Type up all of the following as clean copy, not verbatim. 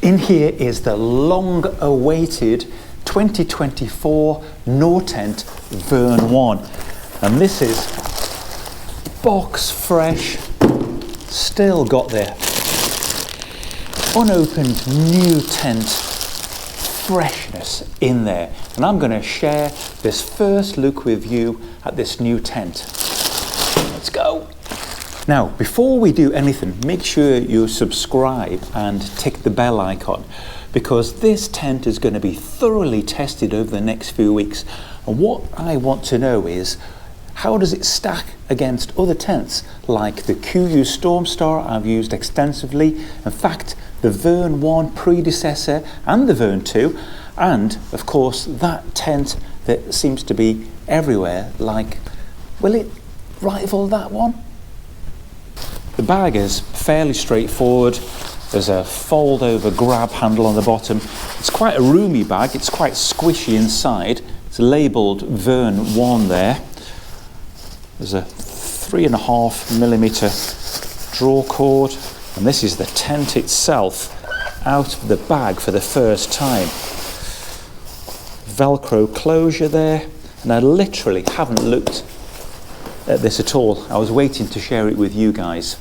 In here is the long-awaited 2024 NORTENT Vern 1. And this is box fresh, still got their unopened new tent freshness in there. And I'm going to share this first look with you at this new tent. Let's go. Now, before we do anything, make sure you subscribe and tick the bell icon, because this tent is going to be thoroughly tested over the next few weeks. And what I want to know is, how does it stack against other tents like the QU Stormstar I've used extensively, in fact the Vern 1 predecessor and the Vern 2, and of course that tent that seems to be everywhere, like, will it rival that one? The bag is fairly straightforward. There's a fold over grab handle on the bottom. It's quite a roomy bag, it's quite squishy inside. It's labelled Vern 1 there. There's a 3.5mm draw cord, and this is the tent itself out of the bag for the first time. Velcro closure there, and I literally haven't looked at this at all. I was waiting to share it with you guys.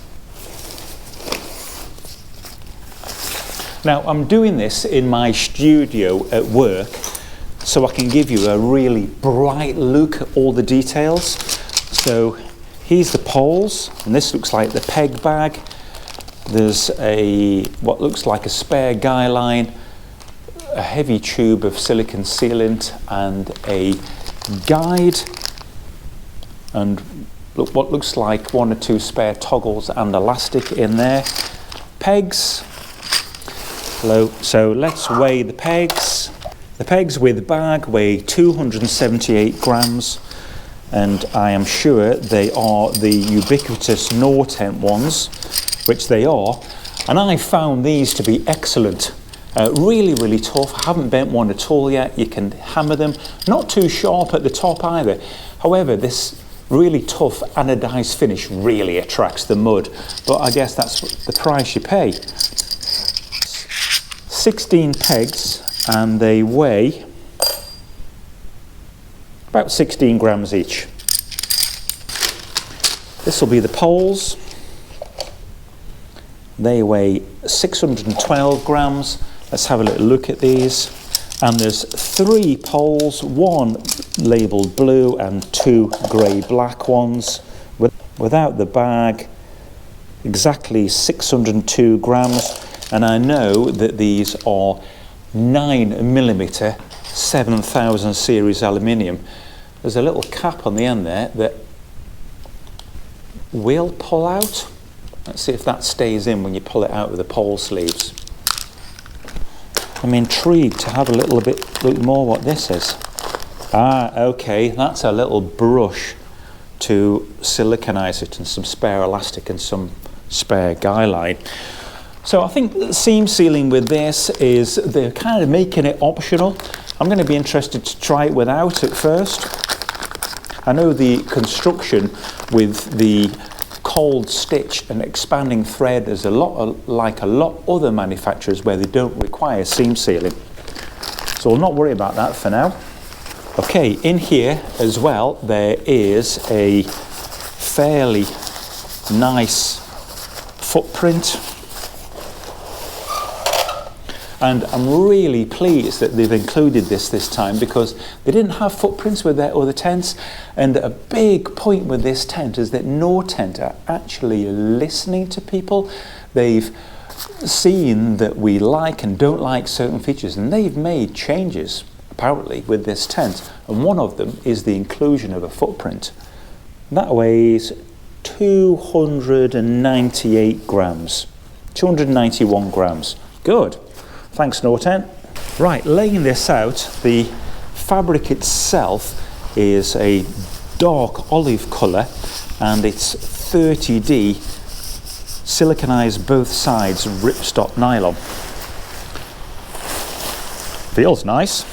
Now, I'm doing this in my studio at work so I can give you a really bright look at all the details. So here's the poles, and this looks like the peg bag. There's what looks like a spare guy line, a heavy tube of silicone sealant, and a guide, and look, what looks like 1 or 2 spare toggles and elastic in there. Pegs. So let's weigh the pegs. The pegs with bag weigh 278 grams, and I am sure they are the ubiquitous NORTENT ones, which they are, and I found these to be excellent. Really, really tough. I haven't bent one at all yet. You can hammer them. Not too sharp at the top either. However, this really tough anodized finish really attracts the mud, but I guess that's the price you pay. 16 pegs, and they weigh about 16 grams each. This will be the poles. They weigh 612 grams. Let's have a little look at these. And there's 3 poles, 1 labelled blue and 2 grey-black ones. Without the bag, exactly 602 grams. And I know that these are 9mm 7000 series aluminium. There's a little cap on the end there that will pull out. Let's see if that stays in when you pull it out with the pole sleeves. I'm intrigued to have a little bit look more what this is. Ah, okay, that's a little brush to siliconize it, and some spare elastic and some spare guy line. So I think the seam sealing with this is they're kind of making it optional. I'm going to be interested to try it without at first. I know the construction with the cold stitch and expanding thread is a lot like a lot other manufacturers where they don't require seam sealing. So I'll not worry about that for now. Okay, in here as well there is a fairly nice footprint. And I'm really pleased that they've included this time, because they didn't have footprints with their other tents. And a big point with this tent is that NORTENT are actually listening to people. They've seen that we like and don't like certain features, and they've made changes apparently with this tent. And one of them is the inclusion of a footprint. That weighs 298 grams, 291 grams. Good. Thanks, NORTENT. Right, laying this out, the fabric itself is a dark olive colour, and it's 30D siliconized both sides ripstop nylon. Feels nice.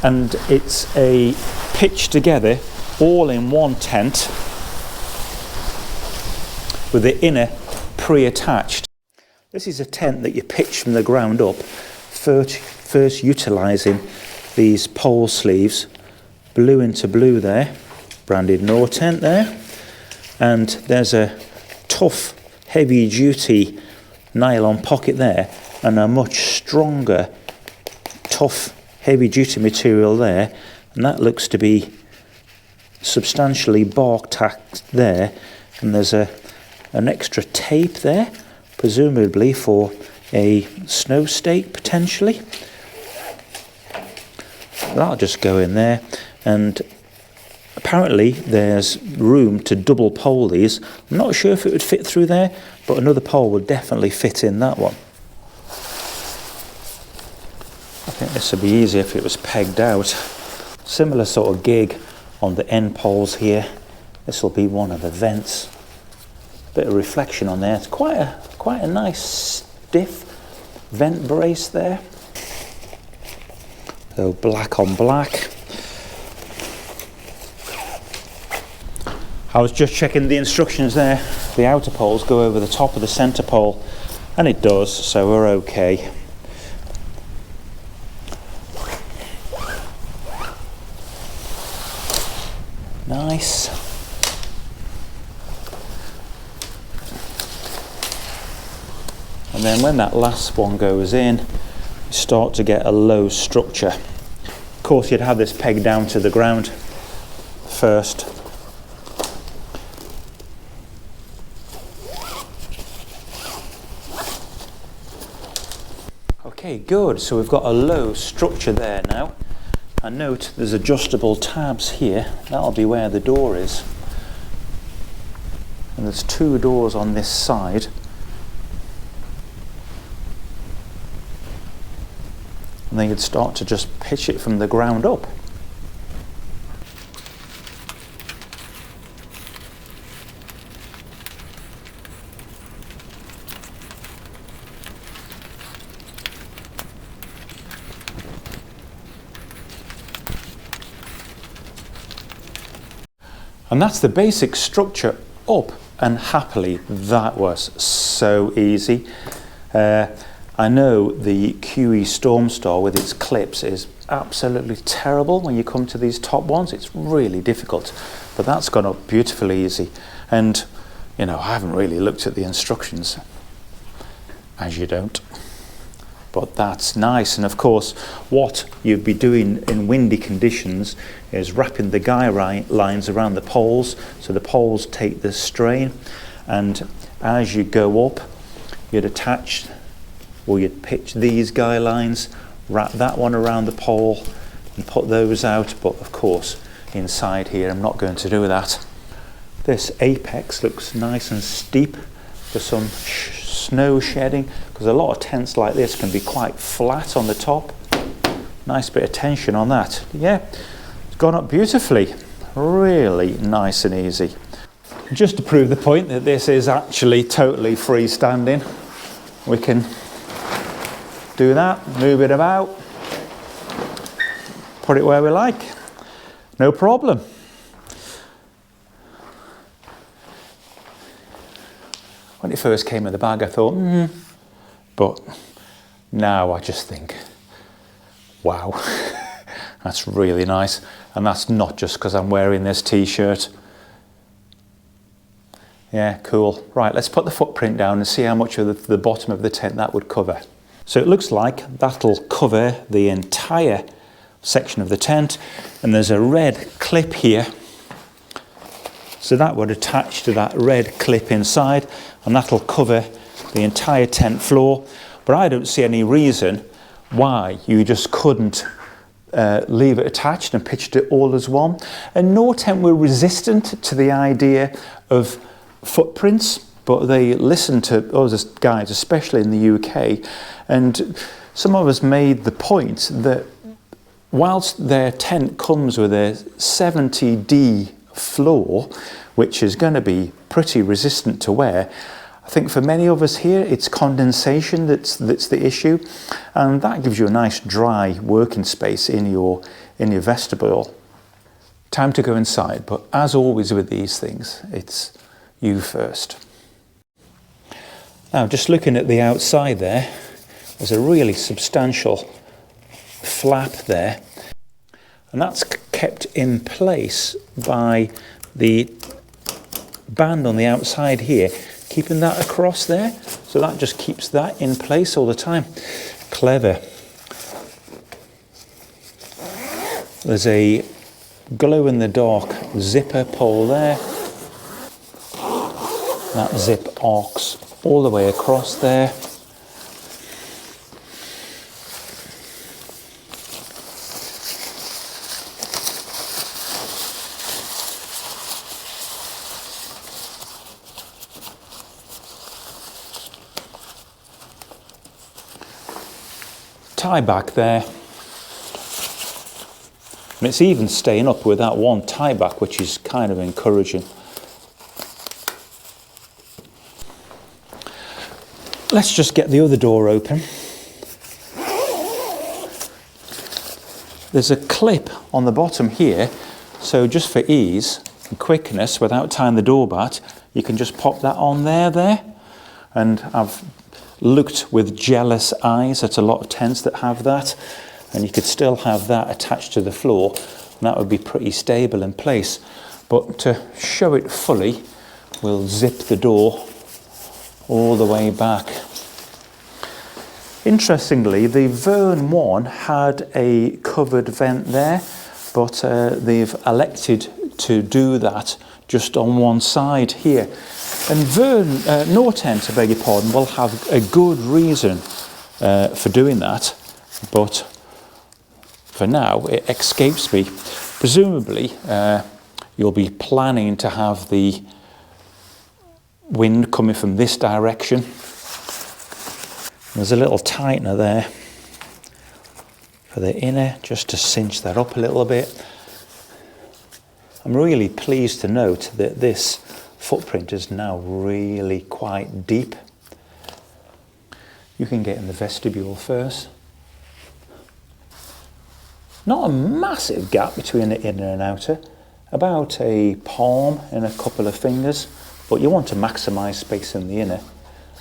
And it's a pitch together all in one tent with the inner pre-attached. This is a tent that you pitch from the ground up, first utilising these pole sleeves, blue into blue there, branded NORTENT there, and there's a tough, heavy-duty nylon pocket there, and a much stronger, tough, heavy-duty material there, and that looks to be substantially bark tacked there, and there's an extra tape there, presumably for a snow stake potentially. That'll just go in there, and apparently there's room to double pole these. I'm not sure if it would fit through there, but another pole would definitely fit in that one. I think this would be easier if it was pegged out. Similar sort of gig on the end poles here. This will be one of the vents. Bit of reflection on there. It's quite a nice stiff vent brace there. So black on black. I was just checking the instructions there. The outer poles go over the top of the centre pole, and it does, so we're okay. Nice. And then when that last one goes in, you start to get a low structure. Of course, you'd have this pegged down to the ground first. Okay, good. So we've got a low structure there now. And note there's adjustable tabs here. That'll be where the door is. And there's two doors on this side. And then you'd start to just pitch it from the ground up. And that's the basic structure up, and happily that was so easy. I know the QE Stormstar with its clips is absolutely terrible when you come to these top ones. It's really difficult, but that's gone up beautifully easy. And you know, I haven't really looked at the instructions, as you don't. But that's nice. And of course, what you'd be doing in windy conditions is wrapping the guy lines around the poles, so the poles take the strain. And as you go up, you'd attach, or you'd pitch these guy lines, wrap that one around the pole, and put those out. But of course, inside here, I'm not going to do that. This apex looks nice and steep for some snow shedding, because a lot of tents like this can be quite flat on the top. Nice bit of tension on that. Yeah, it's gone up beautifully. Really nice and easy. Just to prove the point that this is actually totally freestanding, we can do that, move it about, put it where we like, no problem. When it first came in the bag, I thought, but now I just think, wow, that's really nice. And that's not just because I'm wearing this t-shirt. Yeah, cool. Right, let's put the footprint down and see how much of the bottom of the tent that would cover. So it looks like that'll cover the entire section of the tent, and there's a red clip here. So that would attach to that red clip inside, and that'll cover the entire tent floor. But I don't see any reason why you just couldn't leave it attached and pitched it all as one. And NORTENT were resistant to the idea of footprints, but they listened to us guys, especially in the UK, and some of us made the point that whilst their tent comes with a 70D floor, which is going to be pretty resistant to wear, I think for many of us here it's condensation that's the issue, and that gives you a nice dry working space in your vestibule. Time to go inside, but as always with these things, it's you first. Now, just looking at the outside there's a really substantial flap there, and that's kept in place by the band on the outside here, keeping that across there, so that just keeps that in place all the time. Clever. There's a glow-in-the-dark zipper pole there. That zip arcs all the way across there. Tie back there. And it's even staying up with that one tie back, which is kind of encouraging. Let's just get the other door open. There's a clip on the bottom here, so just for ease and quickness, without tying the door back, you can just pop that on there. And I've looked with jealous eyes at a lot of tents that have that, and you could still have that attached to the floor, and that would be pretty stable in place. But to show it fully, we'll zip the door all the way back. Interestingly, the Vern one had a covered vent there, but they've elected to do that just on one side here. And NORTENT, I beg your pardon, will have a good reason for doing that, but for now it escapes me. Presumably you'll be planning to have the wind coming from this direction. There's a little tightener there for the inner, just to cinch that up a little bit. I'm really pleased to note that this footprint is now really quite deep. You can get in the vestibule first. Not a massive gap between the inner and outer, about a palm and a couple of fingers, but you want to maximise space in the inner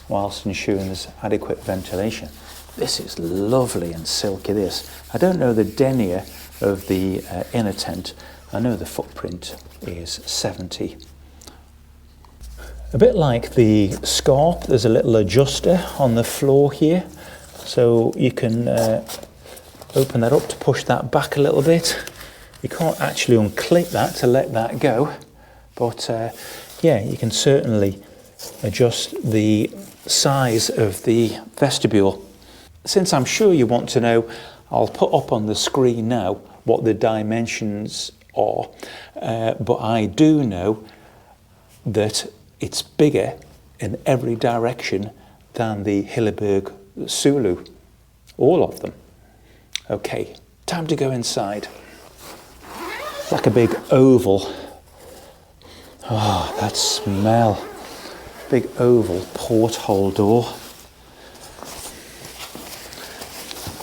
whilst ensuring there's adequate ventilation. This is lovely and silky, this. I don't know the denier of the inner tent. I know the footprint is 70. A bit like the scarp, there's a little adjuster on the floor here, so you can open that up to push that back a little bit. You can't actually unclip that to let that go, but yeah, you can certainly adjust the size of the vestibule. Since I'm sure you want to know, I'll put up on the screen now what the dimensions are, but I do know that it's bigger in every direction than the Hilleberg Sulu, all of them. Okay, time to go inside. It's like a big oval. Oh, that smell. Big oval porthole door.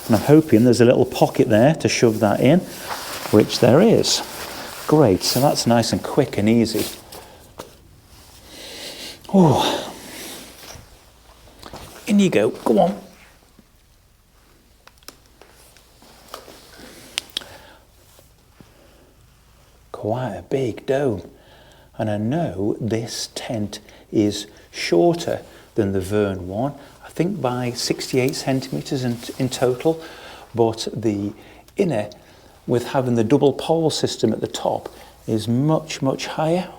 And I'm hoping there's a little pocket there to shove that in, which there is. Great, so that's nice and quick and easy. Oh, in you go, go on. Quite a big dome. And I know this tent is shorter than the Vern one, I think by 68 centimetres in total, but the inner, with having the double pole system at the top, is much higher.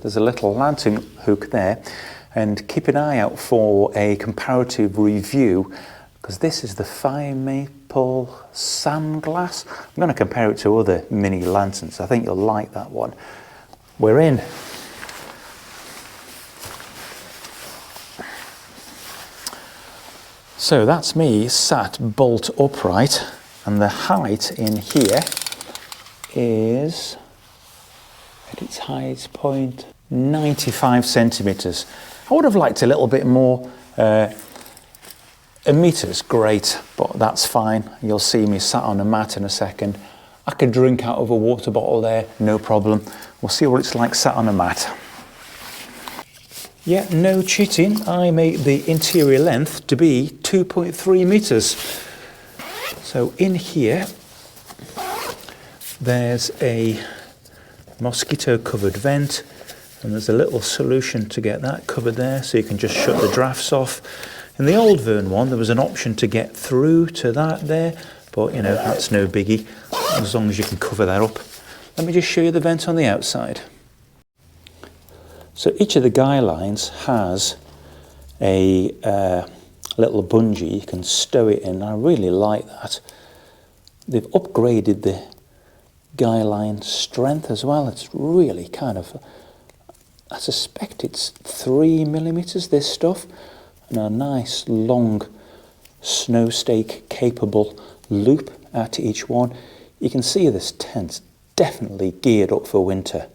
There's a little lantern hook there, and keep an eye out for a comparative review, because this is the fire maple sandglass. I'm going to compare it to other mini lanterns. I think you'll like that one. We're in. So that's me sat bolt upright, and the height in here is, at its highest point, 95 centimetres. I would have liked a little bit more. A metre's great, but that's fine. You'll see me sat on a mat in a second. I could drink out of a water bottle there, no problem. We'll see what it's like sat on a mat. Yeah, no cheating. I made the interior length to be 2.3 meters. So in here, there's a mosquito covered vent, and there's a little solution to get that covered there, so you can just shut the drafts off. In the old Vern one, there was an option to get through to that there, but you know, that's no biggie, as long as you can cover that up. Let me just show you the vent on the outside. So each of the guy lines has a little bungee, you can stow it in. I really like that. They've upgraded the guy line strength as well. It's really kind of, I suspect it's 3 millimeters, this stuff, and a nice long snow stake capable loop at each one. You can see this tent's definitely geared up for winter.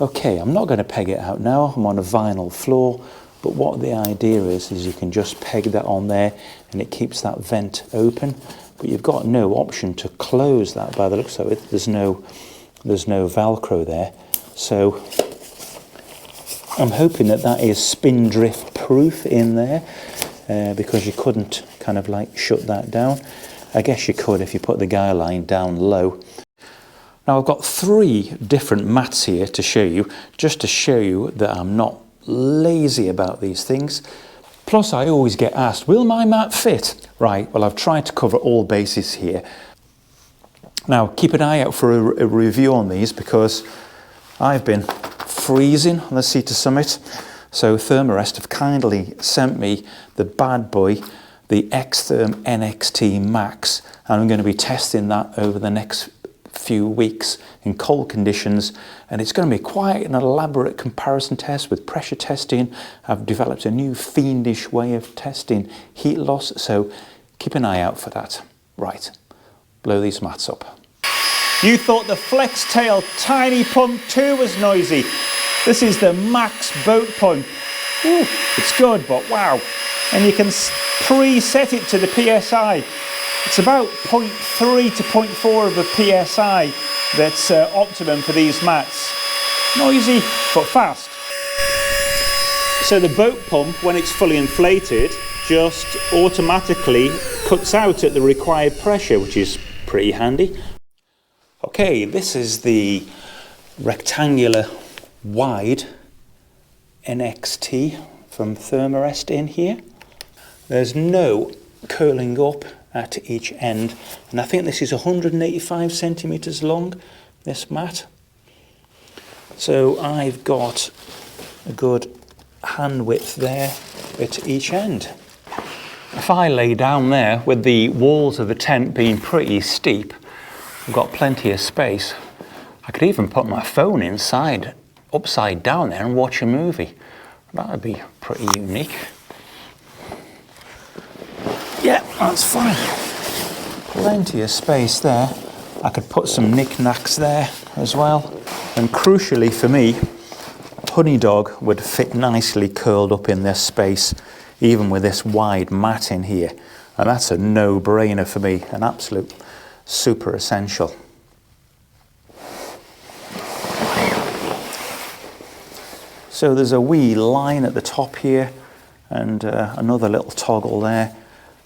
Okay, I'm not going to peg it out now, I'm on a vinyl floor, but what the idea is you can just peg that on there and it keeps that vent open, but you've got no option to close that by the looks of it. There's no Velcro there, so I'm hoping that that is spin drift proof in there, because you couldn't kind of like shut that down. I guess you could if you put the guy line down low. Now I've got 3 different mats here to show you, just to show you that I'm not lazy about these things. Plus I always get asked, will my mat fit? Right, well I've tried to cover all bases here. Now keep an eye out for a review on these, because I've been freezing on the Sea-to Summit. So Thermarest have kindly sent me the bad boy, the Xtherm NXT Max, and I'm going to be testing that over the next few weeks in cold conditions, and it's going to be quite an elaborate comparison test with pressure testing. I've developed a new fiendish way of testing heat loss, so keep an eye out for that. Right, blow these mats up. You thought the Flex Tail Tiny Pump 2 was noisy. This is the Max Boat Pump. Ooh, it's good, but wow. And you can preset it to the PSI. It's about 0.3 to 0.4 of a PSI that's optimum for these mats. Noisy, but fast. So the boat pump, when it's fully inflated, just automatically cuts out at the required pressure, which is pretty handy. Okay, this is the rectangular wide NXT from Thermarest in here. There's no curling up at each end, and I think this is 185 centimeters long, this mat. So I've got a good hand width there at each end. If I lay down there with the walls of the tent being pretty steep, I've got plenty of space. I could even put my phone inside, upside down there, and watch a movie. That would be pretty unique. Yeah, that's fine. Plenty of space there. I could put some knickknacks there as well. And crucially for me, Honey Dog would fit nicely curled up in this space, even with this wide mat in here. And that's a no-brainer for me, an absolute super essential. So there's a wee line at the top here, and another little toggle there.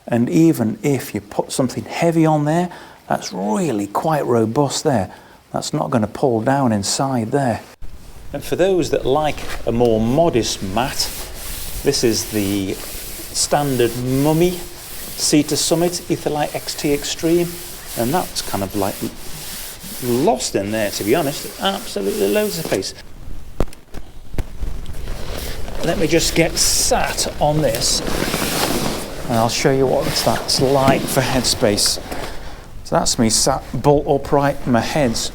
And even if you put something heavy on there, that's really quite robust there. That's not going to pull down inside there. And for those that like a more modest mat, this is the standard Mummy Sea-to Summit Etherlite XT Extreme, and that's kind of like lost in there, to be honest. Absolutely loads of space. Let me just get sat on this, and I'll show you what that's like for headspace. So that's me sat bolt upright, my head's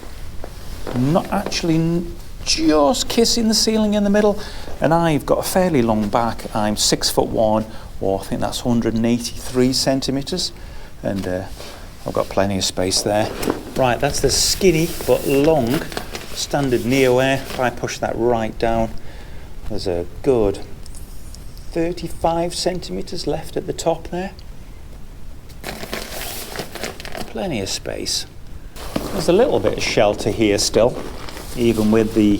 not actually just kissing the ceiling in the middle, and I've got a fairly long back. I'm 6'1", or I think that's 183 centimeters, and I've got plenty of space there. Right, that's the skinny but long standard Neo Air. If I push that right down, there's a good 35 centimeters left at the top there. Plenty of space. There's a little bit of shelter here still, even with the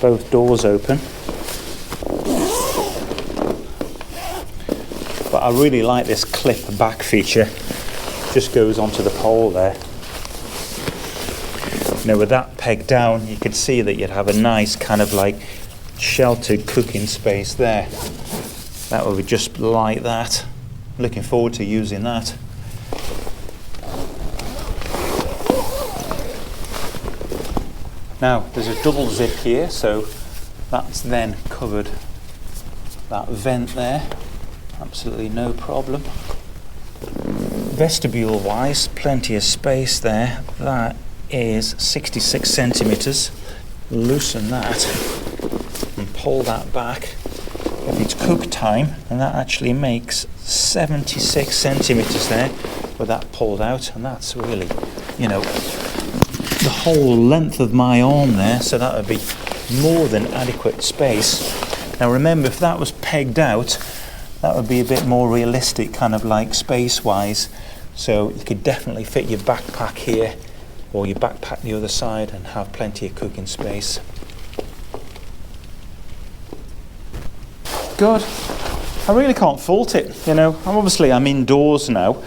both doors open. I really like this clip back feature. Just goes onto the pole there. Now with that pegged down, you could see that you'd have a nice kind of like sheltered cooking space there. That would be just like that. Looking forward to using that. Now there's a double zip here, so that's then covered that vent there. Absolutely no problem. Vestibule wise, plenty of space there. That is 66 centimeters. Loosen that and pull that back. If it's cook time, and that actually makes 76 centimeters there with that pulled out, and that's really, you know, the whole length of my arm there, so that would be more than adequate space. Now remember, if that was pegged out, that would be a bit more realistic, kind of like space-wise. So you could definitely fit your backpack here, or your backpack the other side, and have plenty of cooking space. Good. I really can't fault it, you know. I'm indoors now,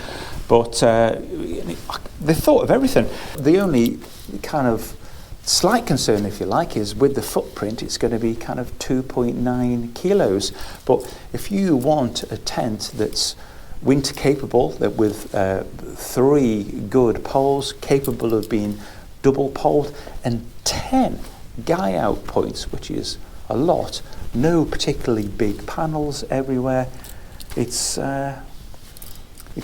but they thought of everything. The only kind of slight concern, if you like, is with the footprint. It's going to be kind of 2.9 kilos. But if you want a tent that's winter capable, that with 3 good poles, capable of being double poled, and 10 guy out points, which is a lot, no particularly big panels everywhere, it's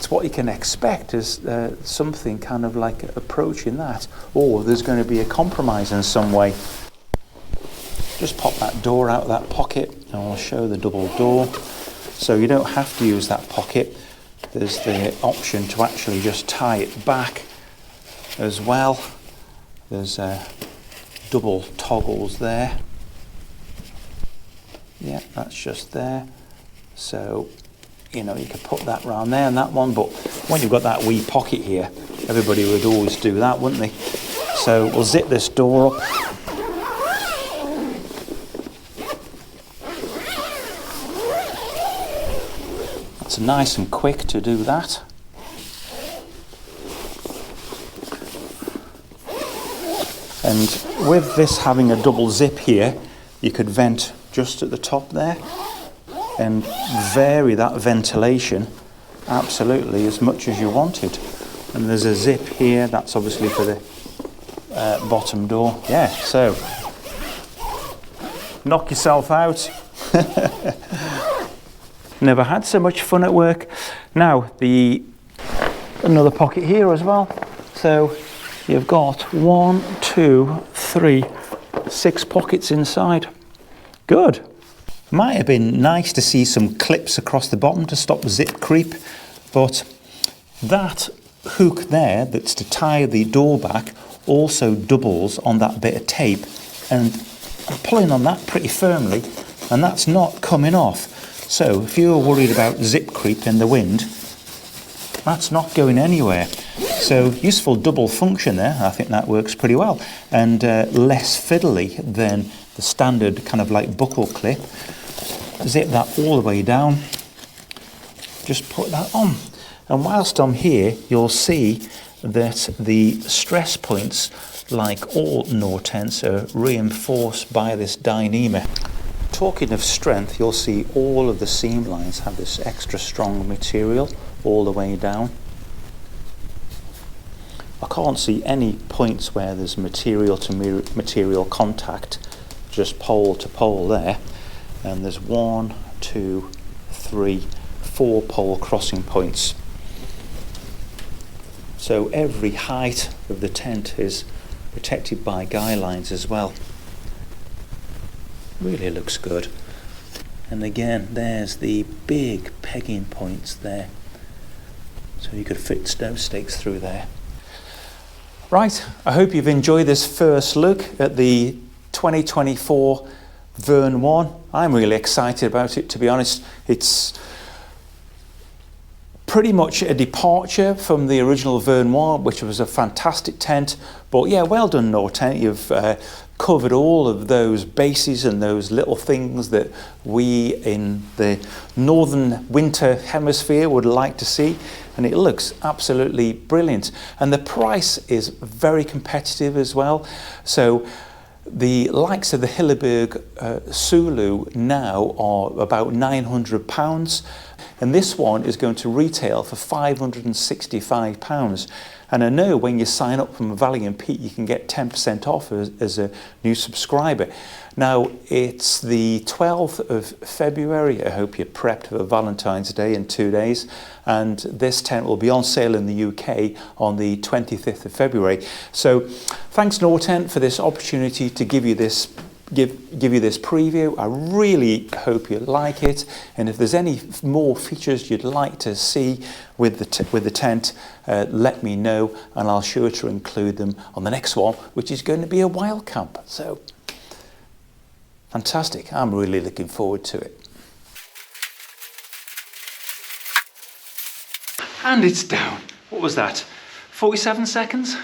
what you can expect as something kind of like approaching that, or there's going to be a compromise in some way. Just pop that door out of that pocket, and I'll show the double door. So you don't have to use that pocket. There's the option to actually just tie it back as well. There's double toggles there. Yeah, that's just there. So, you know, you could put that round there and that one, but when you've got that wee pocket here, everybody would always do that, wouldn't they? So we'll zip this door up. That's nice and quick to do that. And with this having a double zip here, you could vent just at the top there and vary that ventilation absolutely as much as you wanted. And there's a zip here, that's obviously for the bottom door. Yeah, so knock yourself out. Never had so much fun at work. Now another pocket here as well. So you've got 1, 2, 3, 6 pockets inside. Good. Might have been nice to see some clips across the bottom to stop zip creep, but that hook there that's to tie the door back also doubles on that bit of tape, and I'm pulling on that pretty firmly and that's not coming off. So if you're worried about zip creep in the wind, that's not going anywhere. So useful double function there. I think that works pretty well, and less fiddly than the standard kind of like buckle clip. Zip that all the way down, just put that on, and whilst I'm here you'll see that the stress points, like all NORTENTs, are reinforced by this Dyneema. Talking of strength, you'll see all of the seam lines have this extra strong material all the way down. I can't see any points where there's material to material contact, just pole to pole there. And there's 1, 2, 3, 4 pole crossing points. So every height of the tent is protected by guy lines as well. Really looks good. And again, there's the big pegging points there. So you could fit snow stakes through there. Right, I hope you've enjoyed this first look at the 2024 Vern 1. I'm really excited about it, to be honest. It's pretty much a departure from the original Vern 1, which was a fantastic tent, But yeah, well done, NORTENT. You've covered all of those bases and those little things that we in the northern winter hemisphere would like to see, and it looks absolutely brilliant. And the price is very competitive as well. So the likes of the Hilleberg Sulu now are about £900, and this one is going to retail for £565. And I know when you sign up from Valley and Pete, you can get 10% off as a new subscriber. Now, it's the 12th of February. I hope you're prepped for Valentine's Day in 2 days. And this tent will be on sale in the UK on the 25th of February. So thanks, NORTENT, for this opportunity to give you this give you this preview. I really hope you like it, and if there's any more features you'd like to see with the tent, let me know, and I'll sure to include them on the next one, which is going to be a wild camp. So fantastic. I'm really looking forward to it. And it's down. What was that? 47 seconds?